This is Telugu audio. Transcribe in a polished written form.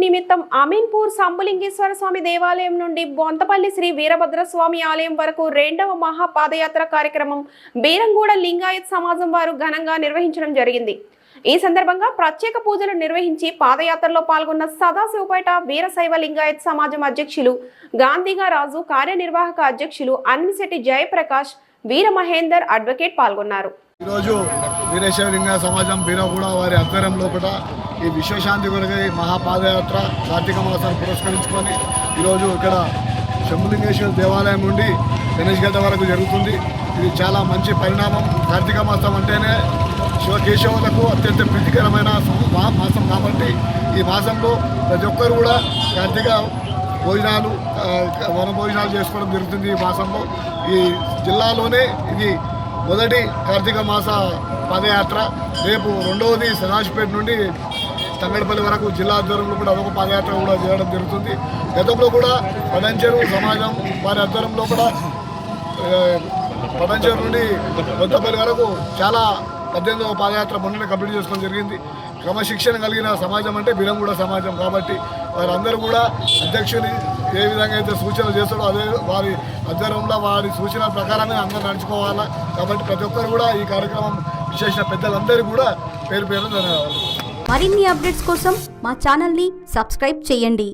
నిమిత్తం అమీన్పూర్ సంబులింగేశ్వర స్వామి దేవాలయం నుండి బొంతపల్లి శ్రీ వీరభద్రస్వామి ఆలయం వరకు రెండవ మహాపాదయాత్ర కార్యక్రమం బీరంగూడ లింగాయత్ సమాజం వారు ఘనంగా నిర్వహించడం జరిగింది. ఈ సందర్భంగా ప్రత్యేక పూజలు నిర్వహించి పాదయాత్రలో పాల్గొన్న సదాశివపేట వీరశైవ లింగాయత్ సమాజం అధ్యక్షులు గాంధీగా రాజు, కార్యనిర్వాహక అధ్యక్షులు అన్నిశెట్టి జయప్రకాష్, వీర మహేందర్ అడ్వకేట్ పాల్గొన్నారు. ఈరోజు వీరశైవ లింగాయత్ సమాజం బీరగూడ వారి ఆధ్వర్యంలో కూడా ఈ విశ్వశాంతి కొరకై మహాపాదయాత్ర కార్తీక మాసాన్ని పురస్కరించుకొని ఈరోజు ఇక్కడ శంభులింగేశ్వర దేవాలయం నుండి గణేష్ గడ్డ వరకు జరుగుతుంది. ఇది చాలా మంచి పరిణామం. కార్తీక మాసం అంటేనే శివకేశవులకు అత్యంత ప్రీతికరమైన మాసం కాబట్టి ఈ మాసంలో ప్రతి ఒక్కరు కూడా కార్తీక భోజనాలు, వన భోజనాలు చేసుకోవడం జరుగుతుంది. ఈ మాసంలో ఈ జిల్లాలోనే ఇది మొదటి కార్తీక మాస పాదయాత్ర. రేపు రెండవది సదాశివపేట నుండి తంగడపల్లి వరకు జిల్లా ఆధ్వర్యంలో కూడా అదొక పాదయాత్ర కూడా చేయడం జరుగుతుంది. గతంలో కూడా పడంచెరు సమాజం వారి ఆధ్వర్యంలో కూడా పడంచెరు నుండి బొంతపల్లి వరకు చాలా 18వ పాదయాత్ర మొన్ననే కంప్లీట్ చేసుకోవడం జరిగింది. క్రమశిక్షణ కలిగిన సమాజం అంటే బీరంగూడ సమాజం కాబట్టి వారందరూ కూడా అధ్యక్షుని ఏ విధంగా అయితే సూచనలు చేస్తాడో అదే వారి ఆధ్వర్యంలో వారి సూచనల ప్రకారమే అందరూ నడుచుకోవాలా. కాబట్టి ప్రతి ఒక్కరు కూడా ఈ కార్యక్రమం విశేష పెద్దలందరూ కూడా పేరు ధన్యవాదాలు. మరిన్ని అప్డేట్స్ కోసం మా ఛానల్ని సబ్స్క్రైబ్ చేయండి.